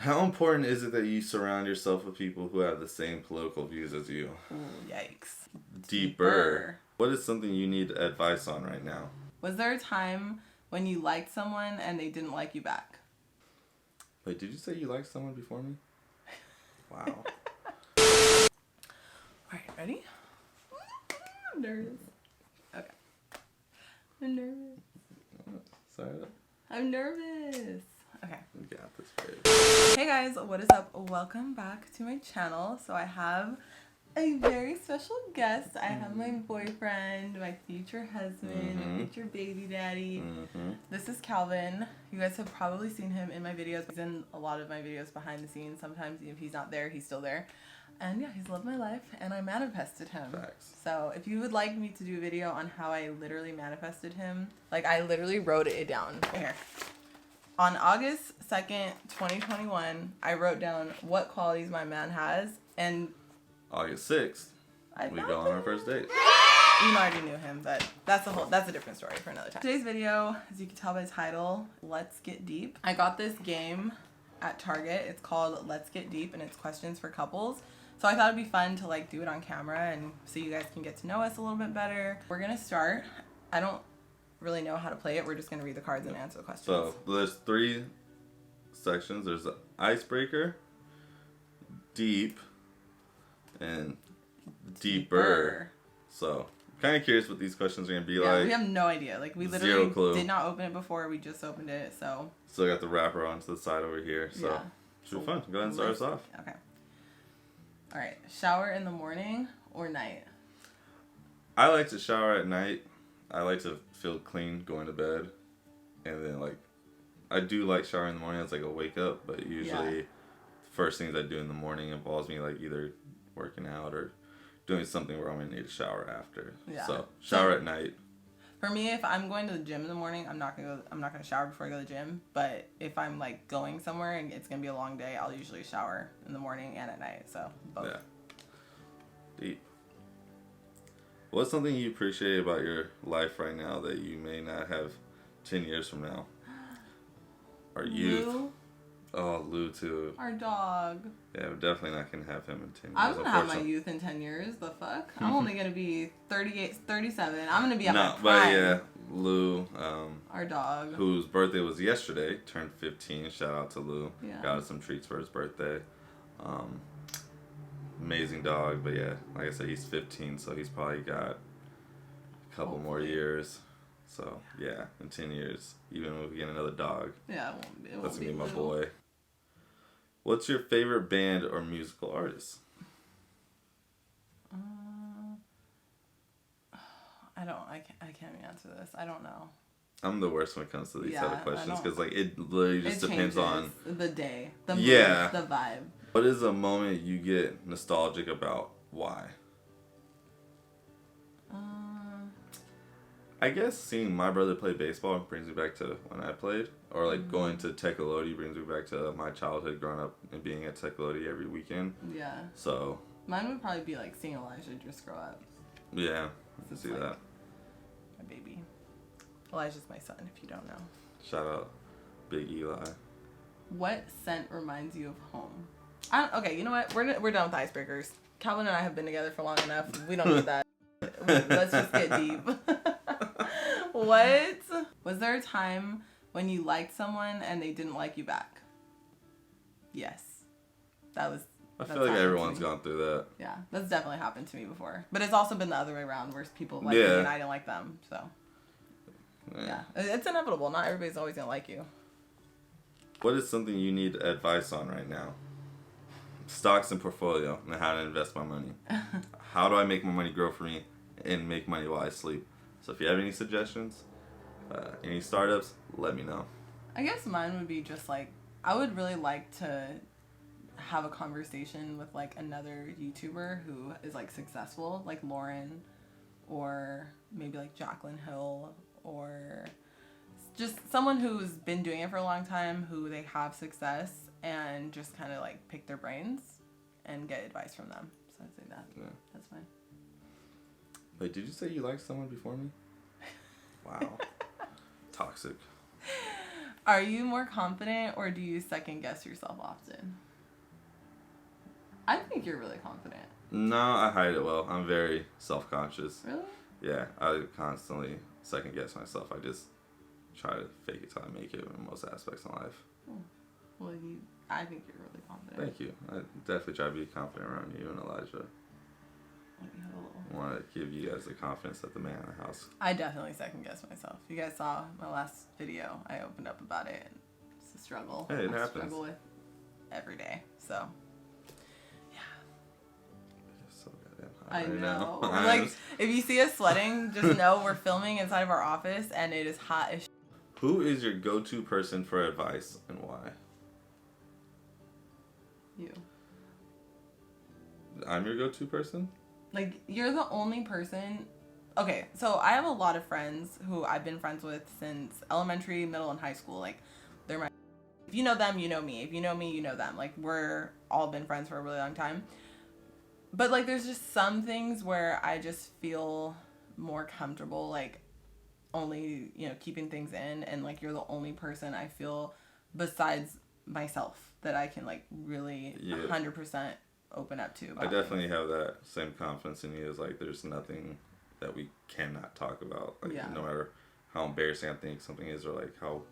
How important is it that you surround yourself with people who have the same political views as you? Ooh, yikes. Deeper. What is something you need advice on right now? Was there a time when you liked someone and they didn't like you back? Wait, did you say you liked someone before me? Wow. Alright, ready? I'm nervous. Okay. I'm nervous. Sorry. I'm nervous. Okay. You got this, babe. Hey guys, what is up? Welcome back to my channel. So I have a very special guest. I have my boyfriend, my future husband, my future baby daddy. This is Calvin. You guys have probably seen him in my videos. He's in a lot of my videos behind the scenes. Sometimes if he's not there, he's still there. And yeah, he's lived my life and I manifested him. Facts. So if you would like me to do a video on how I literally manifested him, like I literally wrote it down right here. On August 2nd, 2021, I wrote down what qualities my man has, and August 6th, we go on our first date. You know I already knew him, but that's a different story for another time. Today's video, as you can tell by the title, Let's Get Deep. I got this game at Target. It's called Let's Get Deep, and it's questions for couples. So I thought it'd be fun to like do it on camera and so you guys can get to know us a little bit better. We're gonna start. I don't really know how to play it. We're just gonna read the cards and answer the questions. So there's 3 sections. There's the Icebreaker, Deep, and Deeper. So I'm kind of curious what these questions are gonna be like. We have no idea. Like we literally did not open it before. We just opened it. So I got the wrapper on to the side over here. So should be fun. Go ahead and start us off. Okay. All right. Shower in the morning or night? I like to shower at night. I like to feel clean going to bed, and then like I do like showering in the morning as like a wake up, but usually the first things I do in the morning involves me like either working out or doing something where I'm gonna need a shower after. Yeah. So shower at night. For me, if I'm going to the gym in the morning, I'm not gonna shower before I go to the gym. But if I'm like going somewhere and it's gonna be a long day, I'll usually shower in the morning and at night. So both. Yeah. Deep. What's something you appreciate about your life right now that you may not have 10 years from now? Or youth. Lou, Oh, Lou too. our dog. Yeah, we're definitely not going to have him in 10 years. I'm gonna have my youth in 10 years. The fuck? I'm only gonna be 38, 37. I'm gonna be at my prime. But yeah, Lou, our dog, whose birthday was yesterday, turned 15. Shout out to Lou. Yeah. Got us some treats for his birthday. Amazing dog, but yeah, like I said, he's 15, so he's probably got a couple more years. So yeah, in 10 years, even if we get another dog, yeah, it won't that's gonna be my Lou. boy. What's your favorite band or musical artist? I can't even answer this. I don't know. I'm the worst when it comes to these type of questions don't- because like it literally just depends on the day, the mood, Yeah. the vibe. what is a moment you get nostalgic about. Why? I guess seeing my brother play baseball brings me back to when I played, or like going to Tecolote brings me back to my childhood growing up and being at Tecolote every weekend. Yeah. So Mine would probably be like seeing Elijah just grow up. yeah, I can It's see like that. My baby. Elijah's my son, if you don't know. Shout out Big Eli. What scent reminds you of home? Okay, you know what? We're done with icebreakers. Calvin and I have been together for long enough. We don't need that. Let's just get deep. What? Was there a time when you liked someone and they didn't like you back? Yes. I feel like everyone's gone through that. Yeah, that's definitely happened to me before. But it's also been the other way around where people like me and I didn't like them. So, yeah. It's inevitable. Not everybody's always going to like you. What is something you need advice on right now? Stocks and portfolio and how to invest my money. How do I make my money grow for me and make money while I sleep? So if you have any suggestions, any startups, let me know. I guess mine would be just like, I would really like to have a conversation with like another YouTuber who is like successful, like Lauren, or maybe like Jaclyn Hill, or just someone who's been doing it for a long time, who they have success, and just kind of like pick their brains and get advice from them. So I'd say that. Yeah. That's fine. Wait, did you say you liked someone before me? Wow. Toxic. Are you more confident or do you second guess yourself often? I think you're really confident. No, I hide it well. I'm very self-conscious. Really? Yeah, I constantly second guess myself. I just try to fake it till I make it in most aspects in life. Well, I think you're really confident. Thank you. I definitely try to be confident around you and Elijah. I want to give you guys the confidence that the man in the house. I definitely second guess myself. You guys saw my last video. I opened up about it. And it's a struggle. Hey, it I happens. struggle with every day. So, yeah. So goddamn hot I right know. now. Like, if you see us sweating, just know we're filming inside of our office and it is hot as Who is your go-to person for advice and why? you. I'm your go-to person? Like, you're the only person. Okay, so I have a lot of friends who I've been friends with since elementary, middle, and high school. Like, they're my. If you know them, you know me. If you know me, you know them. Like, we're all been friends for a really long time. But, like, there's just some things where I just feel more comfortable, like, only, keeping things in. And, like, you're the only person I feel besides myself that I can, like, really 100% open up to. I definitely have that same confidence in you as, like, there's nothing that we cannot talk about. Like, no matter how embarrassing I think something is or, like, how,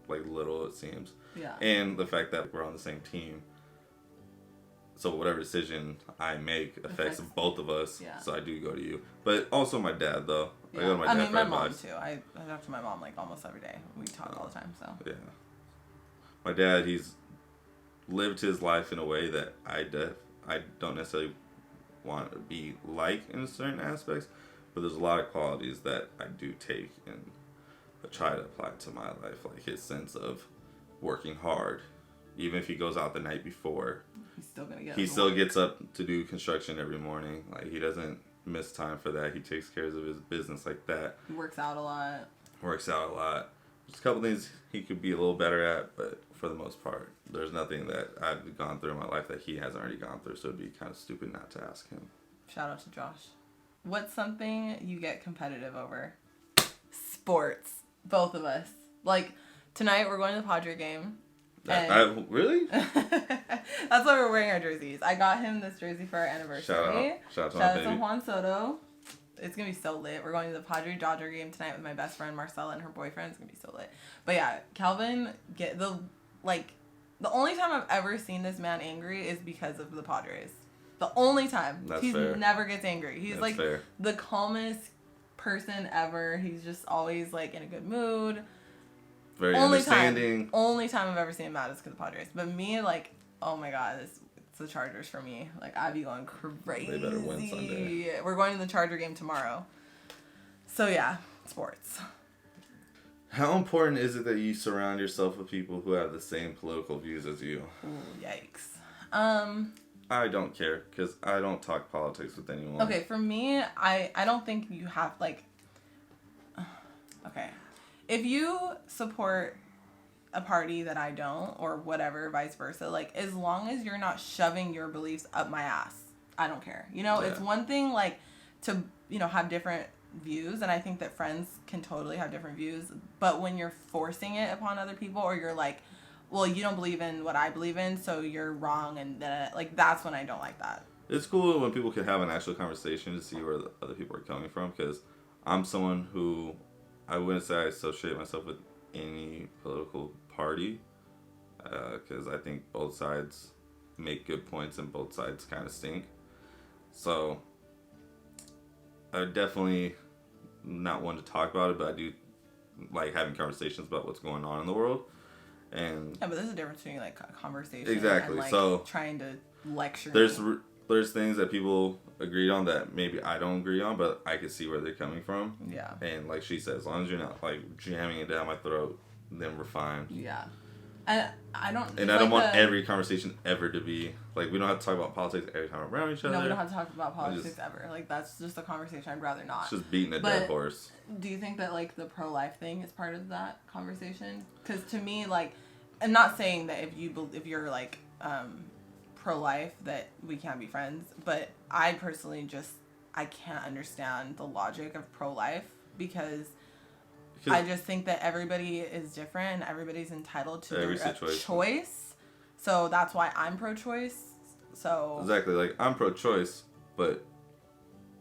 like, little it seems. Yeah. And the fact that we're on the same team. So whatever decision I make affects both of us. Yeah. So I do go to you. But also my dad, though. Yeah. I go to my dad for mom, advice. too. I talk to my mom, like, almost every day. We talk all the time, so. Yeah. My dad, he's lived his life in a way that I don't necessarily want to be like in certain aspects, but there's a lot of qualities that I do take and try to apply to my life, like his sense of working hard. Even if he goes out the night before, he still gets up to do construction every morning. Like, he doesn't miss time for that. He takes care of his business like that. He works out a lot. There's a couple things he could be a little better at, but for the most part, there's nothing that I've gone through in my life that he hasn't already gone through, so it'd be kind of stupid not to ask him. Shout out to Josh. What's something you get competitive over? Sports. Both of us. Like, tonight we're going to the Padre game. Really? That's why we're wearing our jerseys. I got him this jersey for our anniversary. Shout out to Juan Soto. It's going to be so lit. We're going to the Padre-Dodger game tonight with my best friend Marcella and her boyfriend. It's going to be so lit. But yeah, Calvin, the only time I've ever seen this man angry is because of the Padres. The only time. He never gets angry. He's the calmest person ever. He's just always, like, in a good mood. Very understanding. Only time I've ever seen him mad is because of the Padres. But me, like, oh my God, it's the Chargers for me. Like, I'd be going crazy. They better win Sunday. We're going to the Charger game tomorrow. So yeah, sports. How important is it that you surround yourself with people who have the same political views as you? Ooh, yikes. I don't care, because I don't talk politics with anyone. Okay, for me, I don't think you have, like... Okay. If you support a party that I don't, or whatever, vice versa, like, as long as you're not shoving your beliefs up my ass, I don't care. It's one thing, like, to, have different views, and I think that friends can totally have different views, but when you're forcing it upon other people, or you're like, well, you don't believe in what I believe in, so you're wrong, and like, that's when I don't like that. It's cool when people can have an actual conversation to see where the other people are coming from, because I'm someone who, I wouldn't say I associate myself with any political party, because I think both sides make good points and both sides kind of stink. So I definitely not one to talk about it, but I do like having conversations about what's going on in the world. And yeah, but there's a difference between, like, a conversation exactly. and, like, so trying to lecture. There's things that people agreed on that maybe I don't agree on, but I can see where they're coming from. Yeah. And like she said, as long as you're not, like, jamming it down my throat, then we're fine. Yeah. And I don't... And I don't want every conversation ever to be... Like, we don't have to talk about politics every time we're around each other. No, we don't have to talk about politics ever. Like, that's just a conversation I'd rather not. It's just beating a dead horse. Do you think that, like, the pro-life thing is part of that conversation? Because to me, like... I'm not saying that if you're, like, pro-life that we can't be friends, but I personally I can't understand the logic of pro-life, because I just think that everybody is different and everybody's entitled to their choice. So that's why I'm pro-choice. So exactly, like I'm pro-choice, but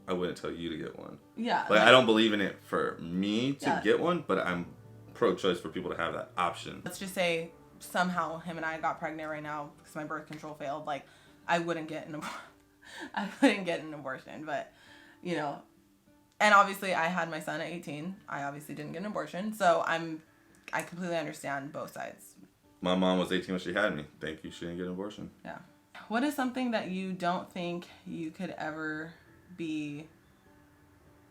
I wouldn't tell you to get one. Yeah. Like I don't believe in it for me to get one, but I'm pro-choice for people to have that option. Let's just say somehow him and I got pregnant right now because my birth control failed. Like I wouldn't get an abortion, but you know, and obviously I had my son at 18. I obviously didn't get an abortion, so I completely understand both sides. My mom was 18 when she had me. Thank you, she didn't get an abortion. Yeah. What is something that you don't think you could ever be?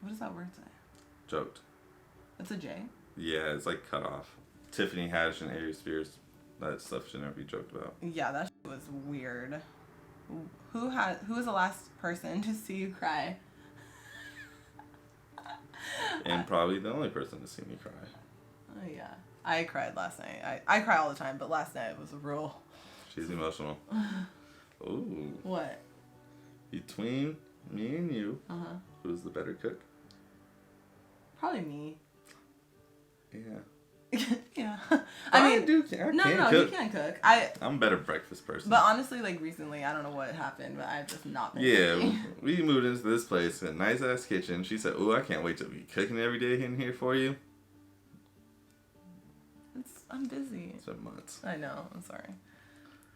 What does that word say? Joked. It's a J? Yeah, it's like cut off. Tiffany Haddish and Aries Spears. That stuff should never be joked about. Yeah, that was weird. Who was the last person to see you cry? And probably the only person to see me cry. Oh yeah. I cried last night. I cry all the time, but last night was a real... She's emotional. Ooh. What? Between me and you, who's the better cook? Probably me. Yeah. Yeah. I can you cook. can cook. I'm a better breakfast person. But honestly, like recently, I don't know what happened, but I've just not been cooking. We moved into this place, a nice ass kitchen. She said, "Ooh, I can't wait to be cooking every day in here for you." I'm busy. It's been months. I know. I'm sorry.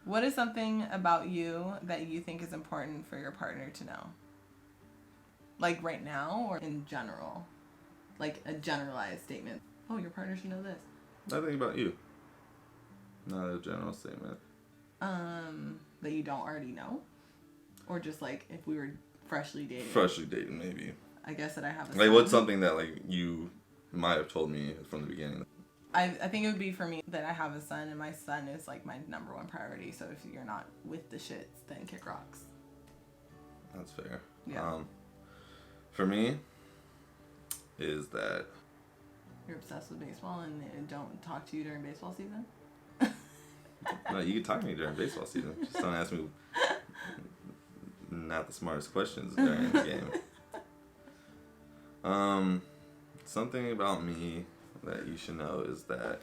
What is something about you that you think is important for your partner to know? Like right now or in general? Like a generalized statement. Oh, your partner should know this. Nothing about you. Not a general statement. That you don't already know? Or just like if we were freshly dating? Freshly dating, maybe. I guess that I have a son. Like what's something that like you might have told me from the beginning? I think it would be for me that I have a son and my son is like my number one priority. So if you're not with the shits, then kick rocks. That's fair. Yeah. For me, is that you're obsessed with baseball and they don't talk to you during baseball season? No, you can talk to me during baseball season. Just don't ask me not the smartest questions during the game. Something about me that you should know is that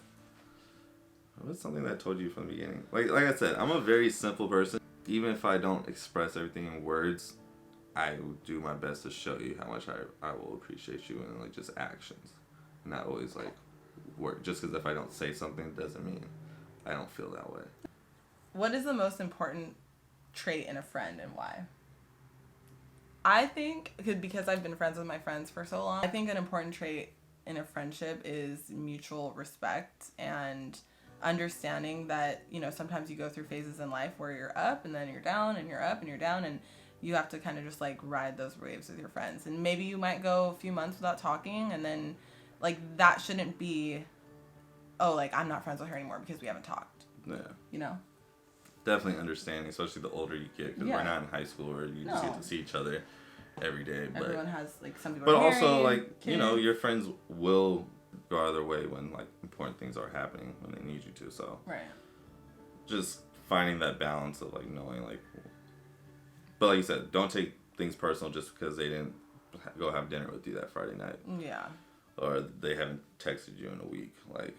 what's something that I told you from the beginning? Like I said, I'm a very simple person. Even if I don't express everything in words, I will do my best to show you how much I will appreciate you in like just actions. Not always like work. Just because if I don't say something doesn't mean I don't feel that way. What is the most important trait in a friend and why? I think because I've been friends with my friends for so long, I think an important trait in a friendship is mutual respect and understanding that, you know, sometimes you go through phases in life where you're up and then you're down and you're up and you're down, and you have to kind of just like ride those waves with your friends. And maybe you might go a few months without talking, and then like that shouldn't be, oh, like I'm not friends with her anymore because we haven't talked. Yeah. You know? Definitely understanding, especially the older you get, because we're not in high school where you just get to see each other every day. But everyone has like some people. But are also married, like kids. You know, your friends will go out of their way when like important things are happening when they need you to. So right. Just finding that balance of like knowing like. But like you said, don't take things personal just because they didn't go have dinner with you that Friday night. Yeah. Or they haven't texted you in a week, like.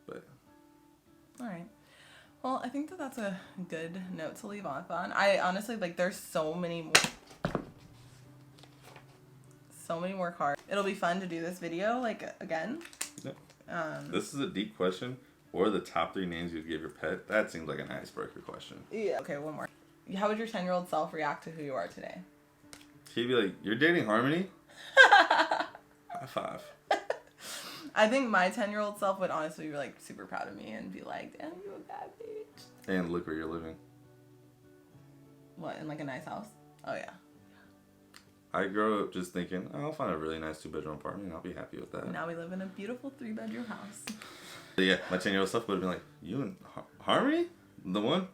But. All right. Well, I think that's a good note to leave off on. I honestly, like, there's so many more cards. It'll be fun to do this video, like, again. Yep. This is a deep question. What are the top 3 names you'd give your pet? That seems like an icebreaker question. Yeah. Okay, one more. How would your 10-year-old self react to who you are today? He'd be like, "You're dating Harmony?" High five. I think my 10-year-old self would honestly be like super proud of me and be like, "Damn, you a bad bitch." And look where you're living. What, in like a nice house? Oh yeah. I grew up just thinking, I'll find a really nice 2-bedroom apartment and I'll be happy with that. Now we live in a beautiful 3-bedroom house. But yeah, my 10-year-old self would have been like, "You and Harmony? The one?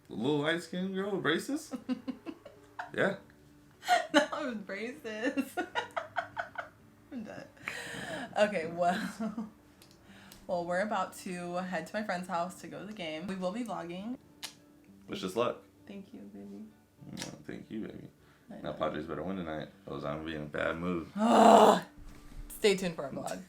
The little light-skinned girl with braces?" Yeah. Not with braces. I'm done. Okay, well, we're about to head to my friend's house to go to the game. We will be vlogging. Wish us luck. Thank you, baby. Well, thank you, baby. Now Padres better win tonight, or I'm gonna be in a bad mood. Stay tuned for our vlog.